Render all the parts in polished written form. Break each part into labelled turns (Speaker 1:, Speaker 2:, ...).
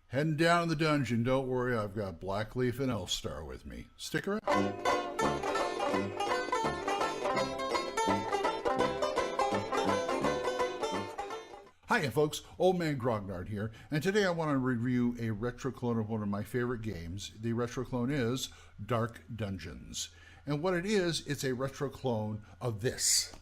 Speaker 1: Heading down in the dungeon. Don't worry, I've got Blackleaf and Elfstar with me. Stick around. Hiya, folks. Old Man Grognard here, and today I want to review a retro clone of one of my favorite games. The retro clone is Dark Dungeons. And what it is, it's a retro clone of this.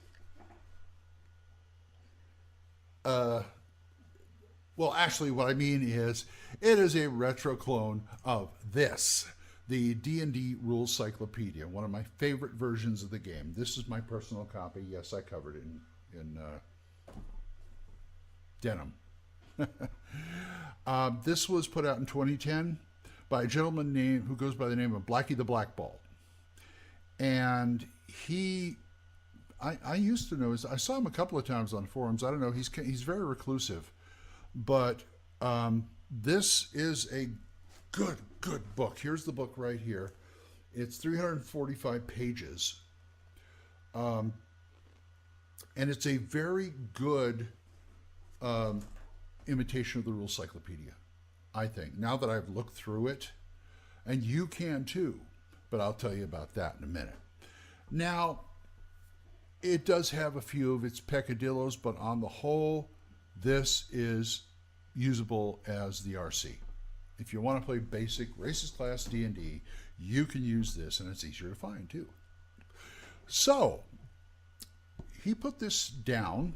Speaker 1: Well, actually, what I mean is, it is a retro clone of this, the D&D Rules Cyclopedia, one of my favorite versions of the game. This is my personal copy. Yes, I covered it in denim. This was put out in 2010 by a gentleman who goes by the name of Blackie the Blackball. And I used to know, I saw him a couple of times on forums. I don't know, he's very reclusive. But this is a good book. Here's the book right here. It's 345 pages. And it's a very good imitation of the Rules Cyclopedia, I think. Now that I've looked through it, and you can too, but I'll tell you about that in a minute. Now, it does have a few of its peccadillos, but on the whole, this is usable as the RC. If you want to play basic racist class D&D, you can use this, and it's easier to find too. So, he put this down.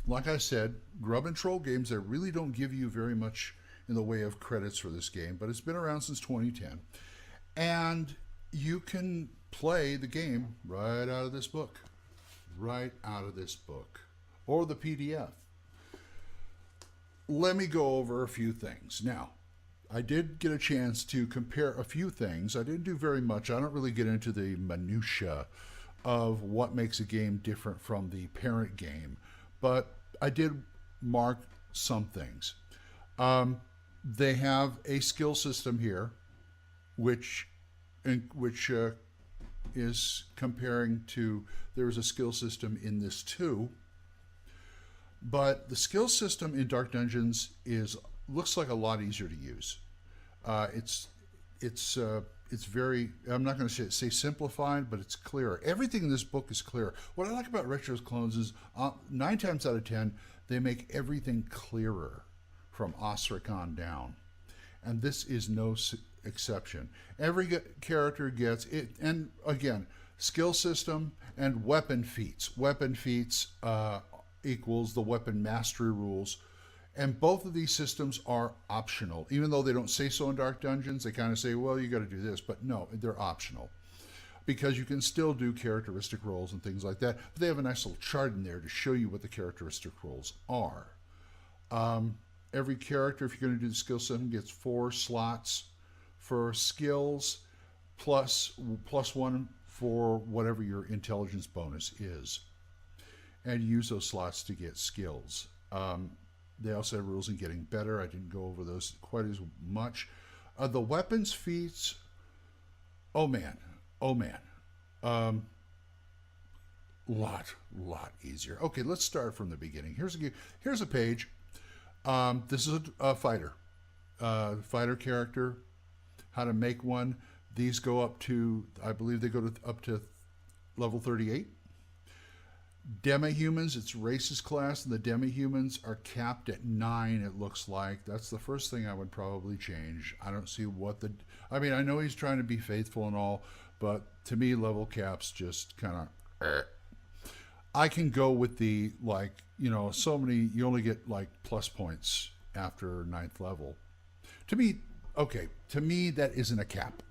Speaker 1: Like I said, Gurbintroll games that really don't give you very much in the way of credits for this game, but it's been around since 2010. And you can play the game right out of this book. Right out of this book. Or the PDF. Let me go over a few things. Now, I did get a chance to compare a few things. I didn't do very much. I don't really get into the minutia of what makes a game different from the parent game, but I did mark some things. They have a skill system here, which is comparing to, there is a skill system in this too. But the skill system in Dark Dungeons looks like a lot easier to use. It's very, I'm not going to say simplified, but it's clearer. Everything in this book is clear. What I like about retro clones is 9 times out of 10 they make everything clearer from Osric on down, and this is no exception. Every character gets it, and again, skill system and weapon feats. Weapon feats equals the weapon mastery rules, and both of these systems are optional. Even though they don't say so in Dark Dungeons, they kind of say, well, you got to do this, but no, they're optional, because you can still do characteristic rolls and things like that, but they have a nice little chart in there to show you what the characteristic rolls are. Every character, if you're going to do the skill system, gets 4 slots for skills, plus 1 for whatever your intelligence bonus is. And use those slots to get skills. They also have rules in getting better. I didn't go over those quite as much. The weapons feats, oh man. Lot easier. Okay, let's start from the beginning. Here's a page. This is a fighter. Fighter character, how to make one. These go up to, I believe they go up to level 38. Demi-humans, it's racist class, and the demi-humans are capped at 9, it looks like. That's the first thing I would probably change. I don't see I mean, I know he's trying to be faithful and all, but to me, level caps just kind of, I can go with the, so many, you only get, plus points after 9th level. To me, that isn't a cap.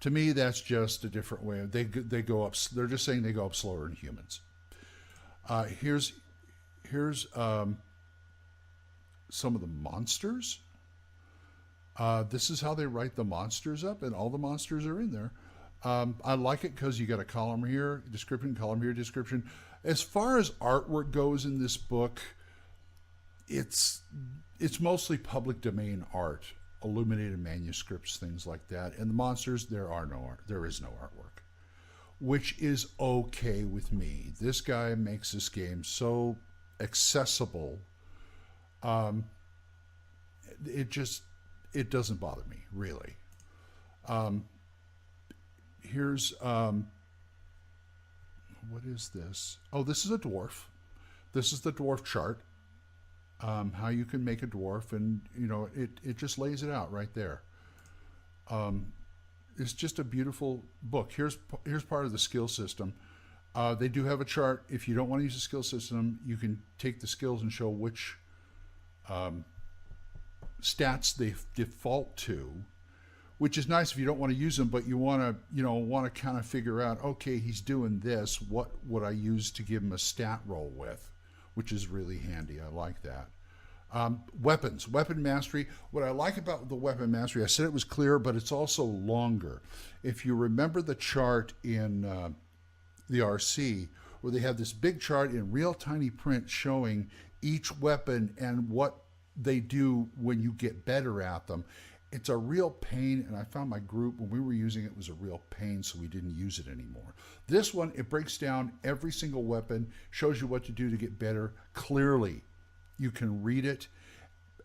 Speaker 1: To me, that's just a different way. They go up, they're just saying they go up slower than humans. Here's some of the monsters. This is how they write the monsters up, and all the monsters are in there. I like it because you got a column here, description, column here, description. As far as artwork goes in this book, it's mostly public domain art, illuminated manuscripts, things like that. And the monsters, there is no artwork, which is okay with me. This guy makes this game so accessible. It just it doesn't bother me, really. Here's, what is this? Oh, this is a dwarf. This is the dwarf chart. How you can make a dwarf, and it just lays it out right there. It's just a beautiful book. Here's part of the skill system. They do have a chart. If you don't want to use a skill system, you can take the skills and show which stats they default to, which is nice if you don't want to use them, but you want to kind of figure out, okay, he's doing this. What would I use to give him a stat roll with? Which is really handy. I like that. Weapon mastery. What I like about the weapon mastery, I said it was clear, but it's also longer. If you remember the chart in the RC, where they have this big chart in real tiny print showing each weapon and what they do when you get better at them. It's a real pain, and I found my group, when we were using it, was a real pain, so we didn't use it anymore. This one, it breaks down every single weapon, shows you what to do to get better clearly. You can read it,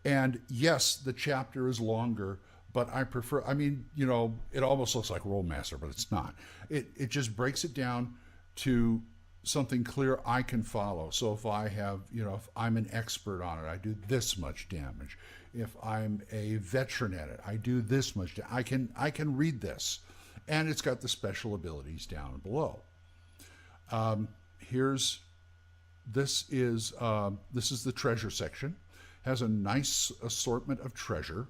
Speaker 1: and yes, the chapter is longer, but I prefer, it almost looks like Rollmaster, but it's not. It just breaks it down to something clear I can follow. So if I have, if I'm an expert on it, I do this much damage. If I'm a veteran at it, I do this much. I can read this, and it's got the special abilities down below. This is the treasure section. Has a nice assortment of treasure,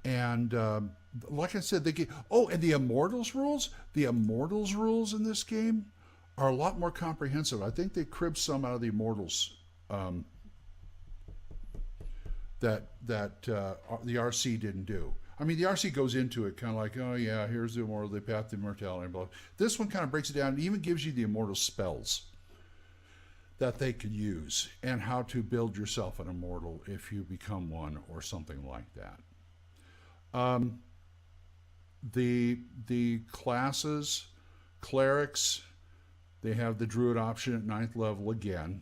Speaker 1: and like I said, and the Immortals rules. The Immortals rules in this game are a lot more comprehensive. I think they cribbed some out of the Immortals. That the RC didn't do. I mean, the RC goes into it kind of like, oh yeah, here's the immortal, the path to immortality, and blah. This one kind of breaks it down and even gives you the immortal spells that they could use and how to build yourself an immortal if you become one or something like that. The classes, clerics, they have the druid option at 9th level again.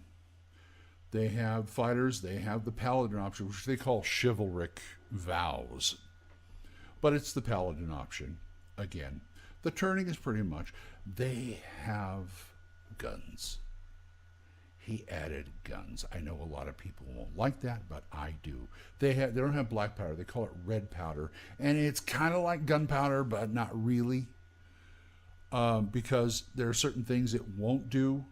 Speaker 1: They have fighters, they have the paladin option, which they call chivalric vows. But it's the paladin option again. The turning is pretty much, they have guns. He added guns. I know a lot of people won't like that, but I do. They don't have black powder, they call it red powder. And it's kind of like gunpowder, but not really. Because there are certain things it won't do.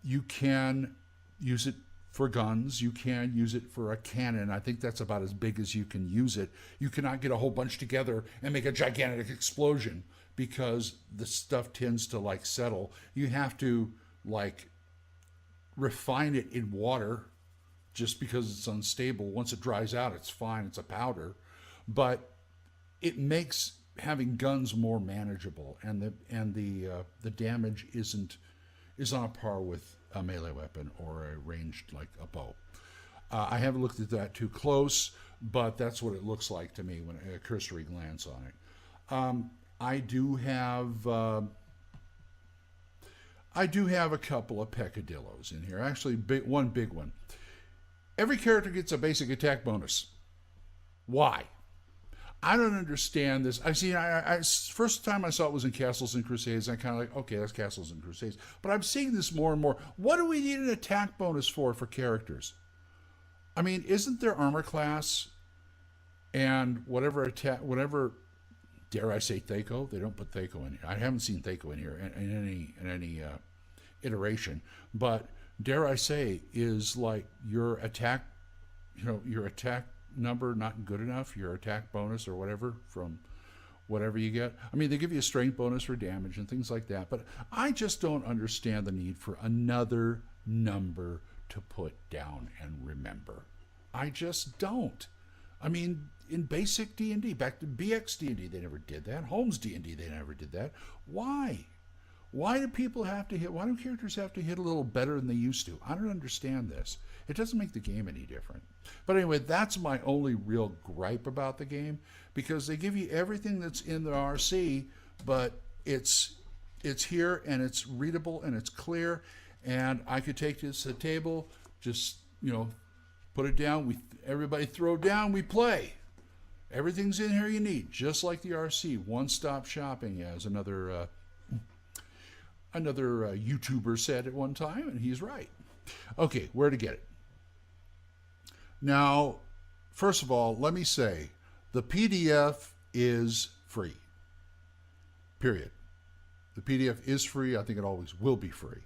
Speaker 1: You can use it for guns. You can use it for a cannon. I think that's about as big as you can use it. You cannot get a whole bunch together and make a gigantic explosion because the stuff tends to settle. You have to refine it in water just because it's unstable. Once it dries out, it's fine. It's a powder. But it makes having guns more manageable, and the damage is on a par with a melee weapon or a ranged like a bow. I haven't looked at that too close, but that's what it looks like to me when a cursory glance on it. I do have a couple of peccadillos in here. Actually, one big one. Every character gets a basic attack bonus. Why? I don't understand this. First time I saw it was in Castles and Crusades. I kind of okay, that's Castles and Crusades. But I'm seeing this more and more. What do we need an attack bonus for characters? I mean, isn't there armor class and whatever, dare I say, Thaco? They don't put Thaco in here. I haven't seen Thaco in here in any iteration. But dare I say, is your attack, your attack number not good enough, your attack bonus or whatever from whatever you get. I mean, they give you a strength bonus for damage and things like that, but I just don't understand the need for another number to put down and remember. I just don't. I mean, in basic D&D, back to BX D&D, they never did that. Holmes D&D, they never did that. Why? Why do characters have to hit a little better than they used to? I don't understand this. It doesn't make the game any different. But anyway, that's my only real gripe about the game, because they give you everything that's in the RC, but it's here and it's readable and it's clear, and I could take this to the table, just Put it down. Everybody throw down. We play. Everything's in here you need, just like the RC. One-stop shopping, as another YouTuber said at one time, and he's right. Okay, where to get it? Now, first of all, let me say the PDF is free. Period. The PDF is free. I think it always will be free.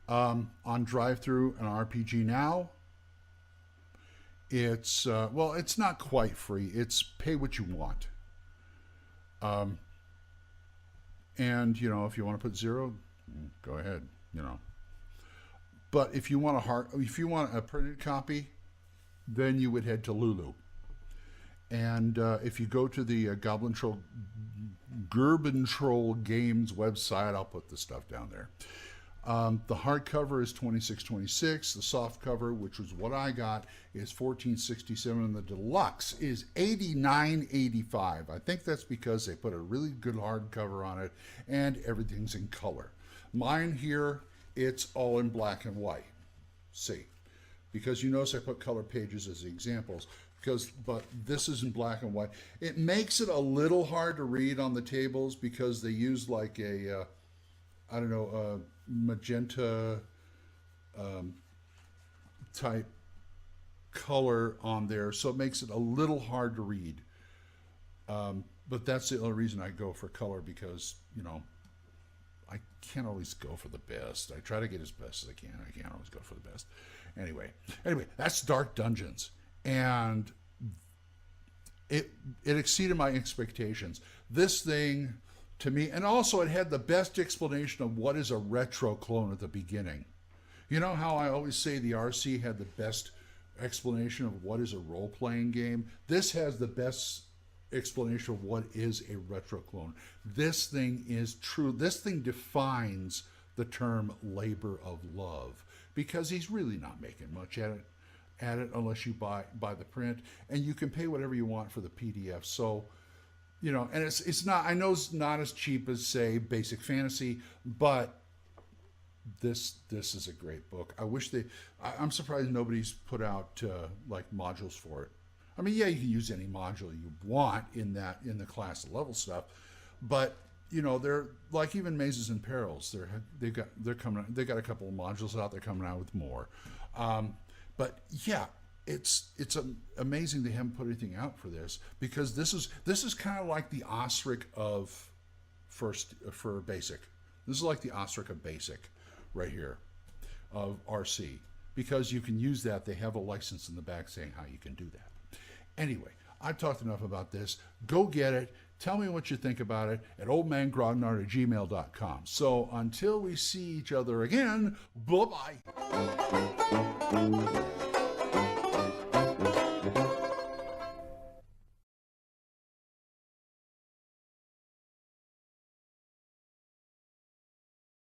Speaker 1: On Drive-Thru and RPG Now, it's it's not quite free. It's pay what you want. And if you want to put $0, go ahead. But if you want a printed copy, then you would head to Lulu. And if you go to the Gurbintroll Games website, I'll put the stuff down there. The hardcover is $26.26. The soft cover, which was what I got, is $14.67, and the deluxe is $89.85. I think that's because they put a really good hardcover on it, and everything's in color. Mine here, it's all in black and white. See, because you notice I put color pages as the examples. But this is in black and white. It makes it a little hard to read on the tables because they use like a magenta type color on there, so it makes it a little hard to read. But that's the only reason I go for color, because I can't always go for the best. I try to get as best as I can. I can't always go for the best. Anyway, that's Dark Dungeons, and it exceeded my expectations. This thing, to me, and also it had the best explanation of what is a retro clone at the beginning. You know how I always say the RC had the best explanation of what is a role-playing game? This has the best explanation of what is a retro clone. This thing is true. This thing defines the term labor of love, because he's really not making much at it unless you buy the print, and you can pay whatever you want for the PDF. So, and it's not, I know it's not as cheap as, say, Basic Fantasy, but this is a great book. I'm surprised nobody's put out like modules for it. I mean, yeah, you can use any module you want in the class level stuff, but they're like, even Mazes and Perils. They got a couple of modules out. They're coming out with more. But yeah, it's amazing they haven't put anything out for this, because this is kind of like the Osric for Basic. This is like the Osric of Basic, right here, of RC, because you can use that. They have a license in the back saying how you can do that. Anyway, I've talked enough about this. Go get it. Tell me what you think about it at oldmangrognard@gmail.com. So until we see each other again, bye-bye.